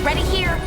Ready here.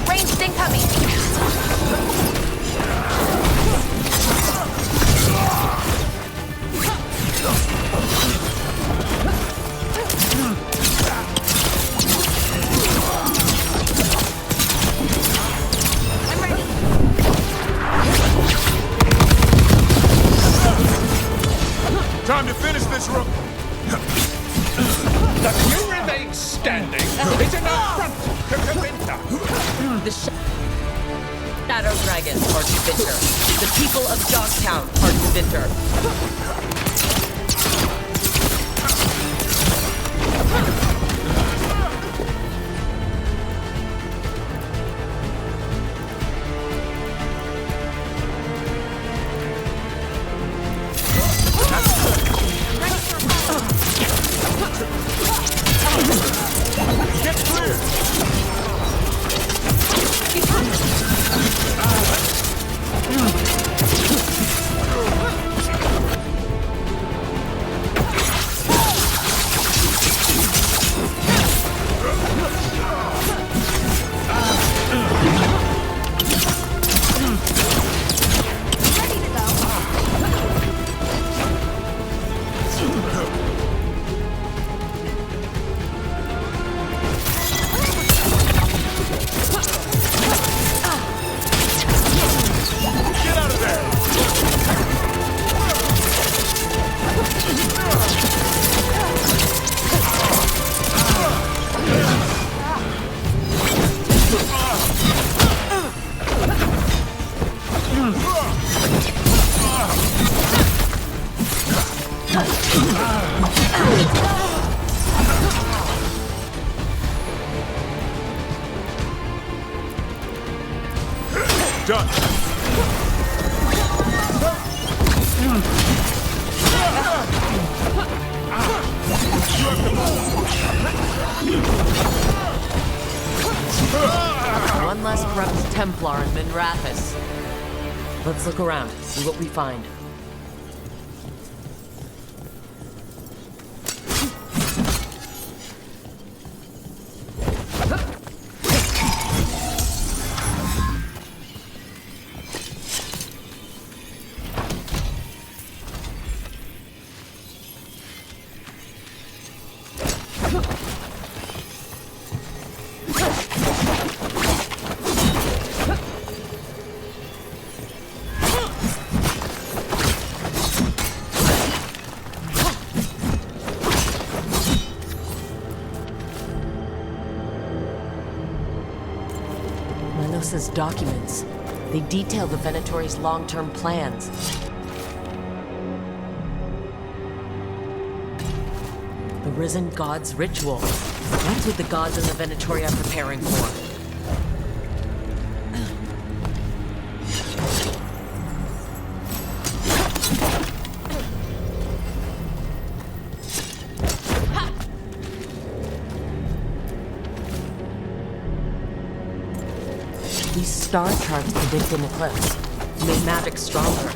Ranged incoming. I'm ready. Time to finish this room. That you remain standing is an affront to Tevinter. The Shadow Dragons are Tevinter. The people of Dogtown are Tevinter. Get clear. Get out of there. Done. One less corrupt Templar in Minrathis. Let's look around, see what we find. Manos's documents. They detail the Venatori's long-term plans. The Risen God's ritual. That's what the gods and the Venatori are preparing for. These star charts predict an eclipse. Make magic stronger.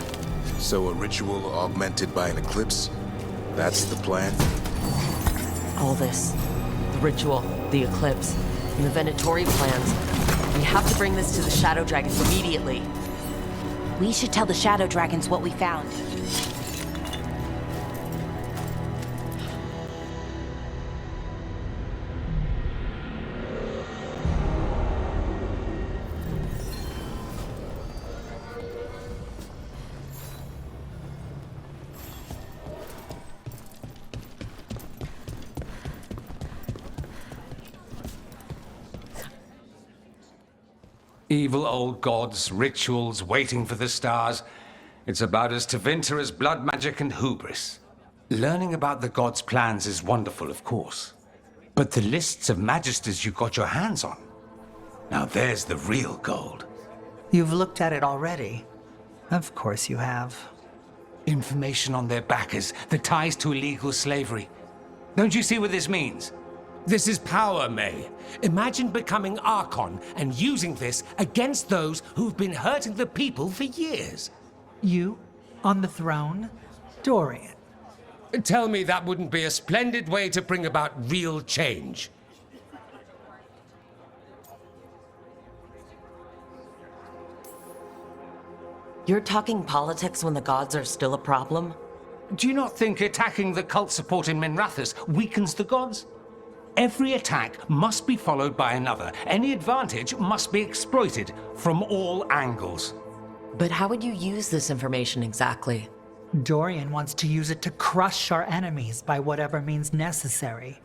So a ritual augmented by an eclipse? That's the plan? All this. The ritual, the eclipse, and the Venatori plans. We have to bring this to the Shadow Dragons immediately. We should tell the Shadow Dragons what we found. Evil old gods, rituals, waiting for the stars. It's about as Tevinter as blood magic and hubris. Learning about the gods' plans is wonderful, of course. But the lists of magisters you got your hands on, now there's the real gold. You've looked at it already. Of course you have. Information on their backers, the ties to illegal slavery. Don't you see what this means? This is power, May. Imagine becoming Archon and using this against those who've been hurting the people for years. You, on the throne, Dorian. Tell me that wouldn't be a splendid way to bring about real change. You're talking politics when the gods are still a problem? Do you not think attacking the cult support in Minrathous weakens the gods? Every attack must be followed by another. Any advantage must be exploited from all angles. But how would you use this information exactly? Dorian wants to use it to crush our enemies by whatever means necessary.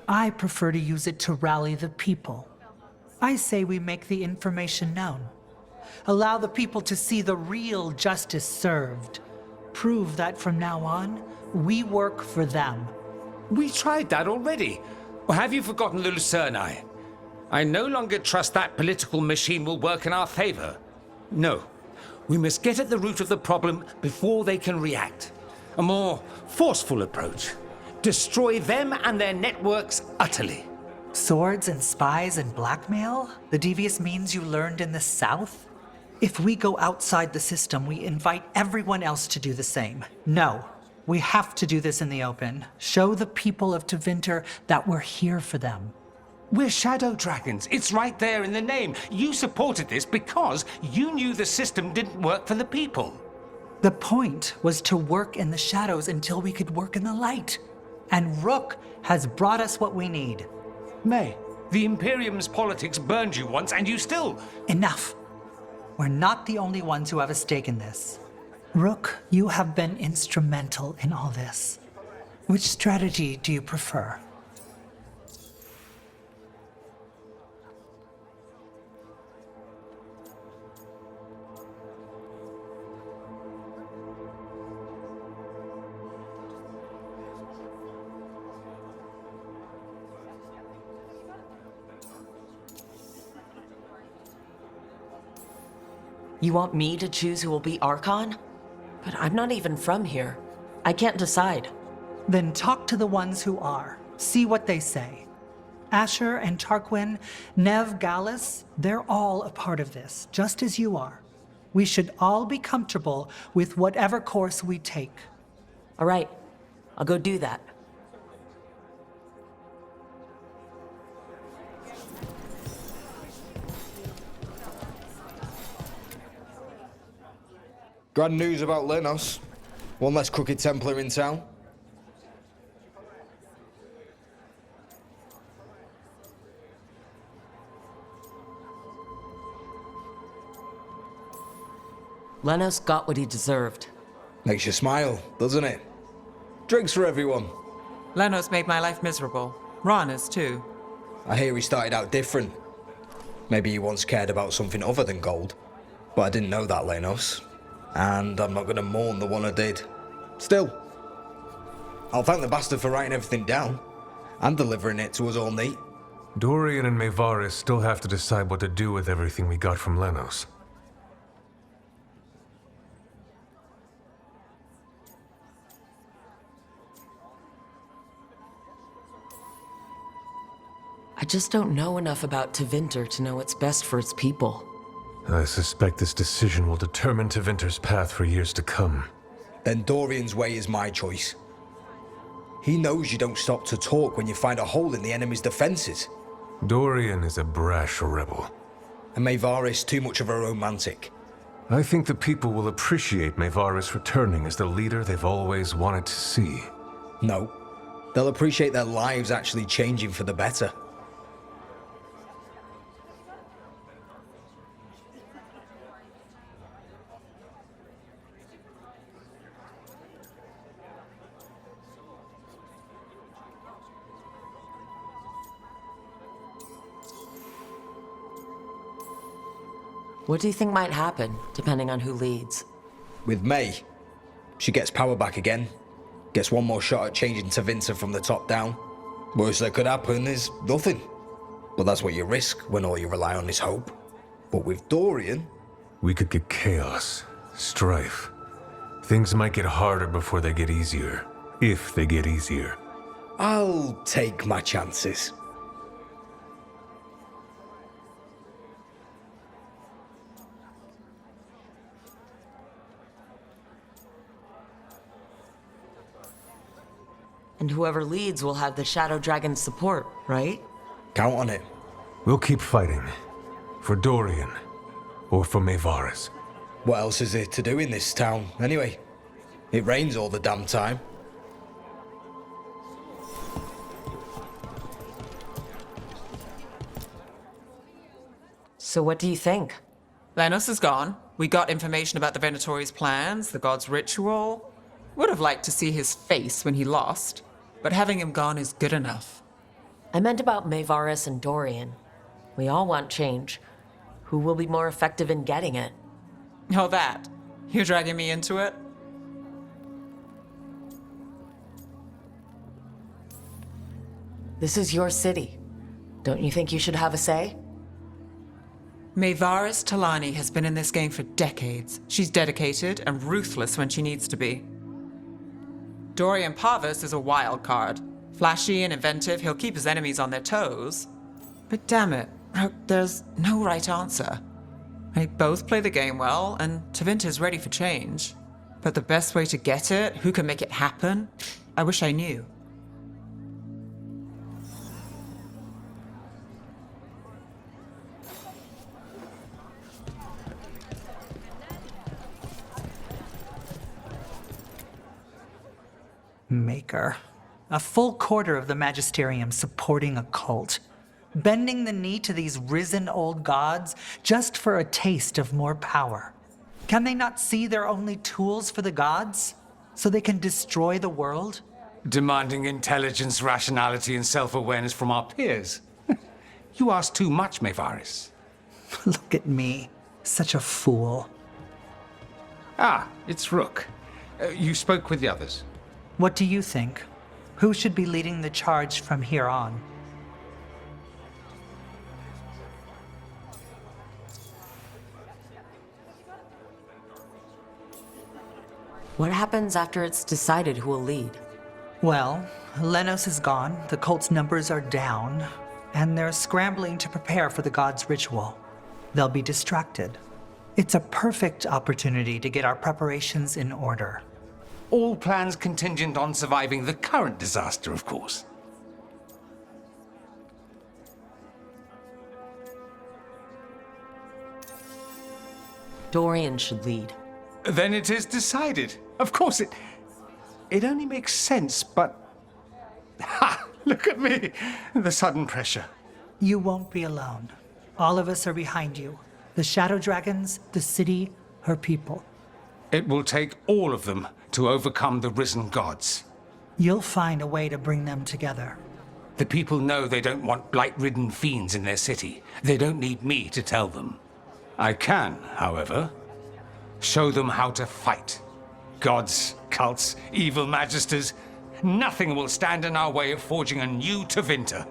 I prefer to use it to rally the people. I say we make the information known. Allow the people to see the real justice served. Prove that from now on, we work for them. We tried that already. Or have you forgotten the Lucerni? I no longer trust that political machine will work in our favor. No. We must get at the root of the problem before they can react. A more forceful approach. Destroy them and their networks utterly. Swords and spies and blackmail? The devious means you learned in the South? If we go outside the system, we invite everyone else to do the same. No, we have to do this in the open. Show the people of Tevinter that we're here for them. We're shadow dragons. It's right there in the name. You supported this because you knew the system didn't work for the people. The point was to work in the shadows until we could work in the light. And Rook has brought us what we need. May, the Imperium's politics burned you once and you still... Enough. We're not the only ones who have a stake in this. Rook, you have been instrumental in all this. Which strategy do you prefer? You want me to choose who will be Archon? But I'm not even from here. I can't decide. Then talk to the ones who are. See what they say. Asher and Tarquin, Nev, Gallus, they're all a part of this, just as you are. We should all be comfortable with whatever course we take. All right, I'll go do that. Grand news about Lenos. One less crooked Templar in town. Lenos got what he deserved. Makes you smile, doesn't it? Drinks for everyone. Lenos made my life miserable. Rana's too. I hear he started out different. Maybe he once cared about something other than gold. But I didn't know that, Lenos. And I'm not going to mourn the one I did. Still, I'll thank the bastard for writing everything down and delivering it to us all neat. Dorian and Mayvaris still have to decide what to do with everything we got from Lenos. I just don't know enough about Tevinter to know what's best for its people. I suspect this decision will determine Tevinter's path for years to come. Then Dorian's way is my choice. He knows you don't stop to talk when you find a hole in the enemy's defenses. Dorian is a brash rebel. And Mayvaris too much of a romantic. I think the people will appreciate Mayvaris returning as the leader they've always wanted to see. No. They'll appreciate their lives actually changing for the better. What do you think might happen, depending on who leads? With May, she gets power back again. Gets one more shot at changing Tevinter from the top down. Worst that could happen is nothing. But that's what you risk when all you rely on is hope. But with Dorian... We could get chaos, strife. Things might get harder before they get easier. If they get easier. I'll take my chances. And whoever leads will have the Shadow Dragon's support, right? Count on it. We'll keep fighting. For Dorian. Or for Maevaris. What else is there to do in this town, anyway? It rains all the damn time. So what do you think? Lenos is gone. We got information about the Venatori's plans, the god's ritual. Would have liked to see his face when he lost, but having him gone is good enough. I meant about Maevaris and Dorian. We all want change. Who will be more effective in getting it? Oh, that. You're dragging me into it? This is your city. Don't you think you should have a say? Maevaris Talani has been in this game for decades. She's dedicated and ruthless when she needs to be. Dorian Parvis is a wild card. Flashy and inventive, he'll keep his enemies on their toes. But damn it, there's no right answer. They both play the game well, and Tevinter's ready for change. But the best way to get it, who can make it happen, I wish I knew. Maker. A full quarter of the Magisterium supporting a cult. Bending the knee to these risen old gods just for a taste of more power. Can they not see they're only tools for the gods? So they can destroy the world? Demanding intelligence, rationality, and self-awareness from our peers. You ask too much, Maevaris. Look at me. Such a fool. Ah, it's Rook. You spoke with the others. What do you think? Who should be leading the charge from here on? What happens after it's decided who will lead? Well, Lenos is gone, the cult's numbers are down, and they're scrambling to prepare for the god's ritual. They'll be distracted. It's a perfect opportunity to get our preparations in order. All plans contingent on surviving the current disaster, of course. Dorian should lead. Then it is decided. Of course, it only makes sense, but... Ha! Look at me! The sudden pressure. You won't be alone. All of us are behind you. The Shadow Dragons, the city, her people. It will take all of them to overcome the risen gods. You'll find a way to bring them together. The people know they don't want blight-ridden fiends in their city. They don't need me to tell them. I can, however, show them how to fight. Gods, cults, evil magisters, nothing will stand in our way of forging a new Tevinter.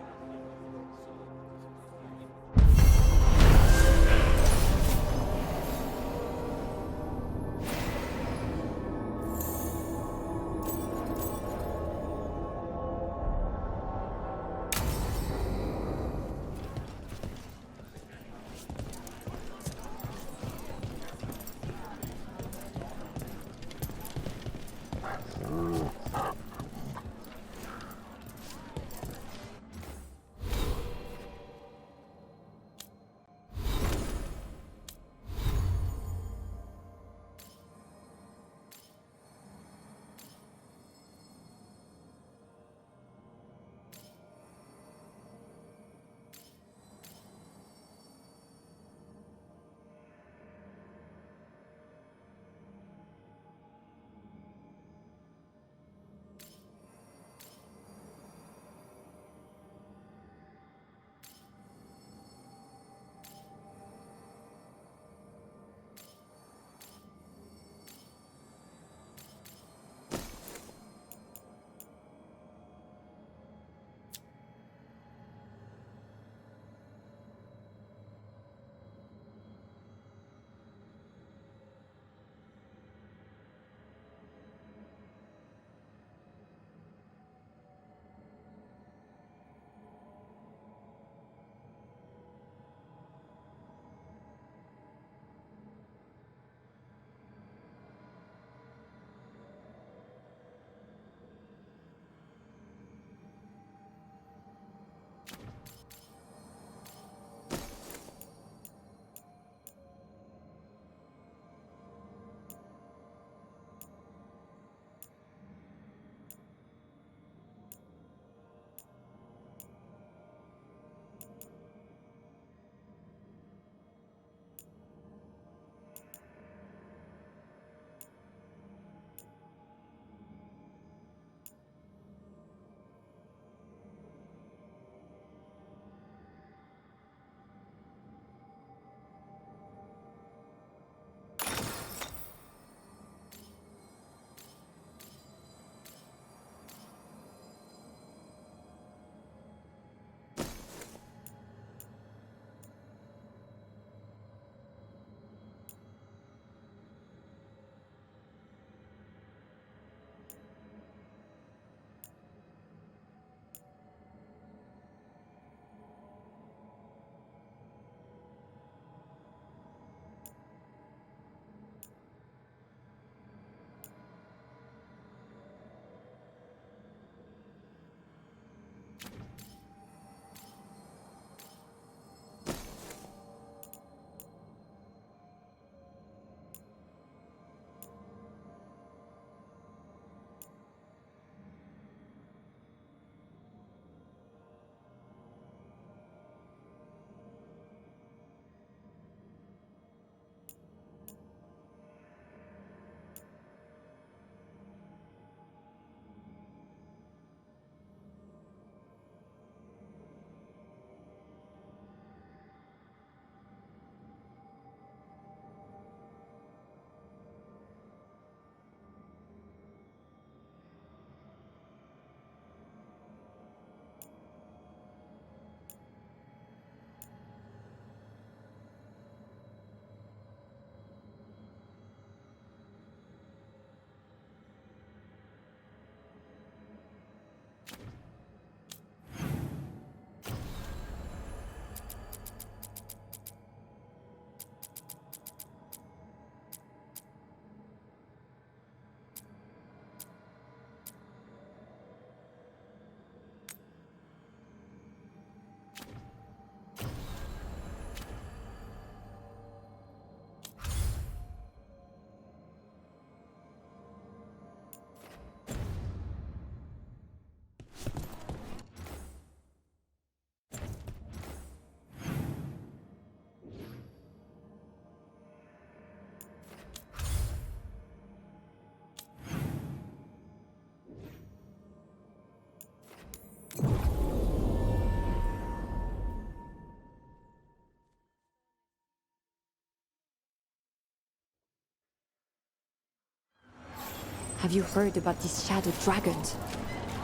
Have you heard about these shadow dragons?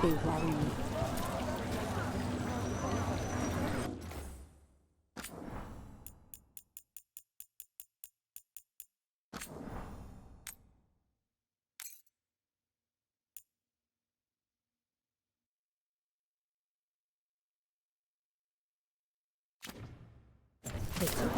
They worry me. They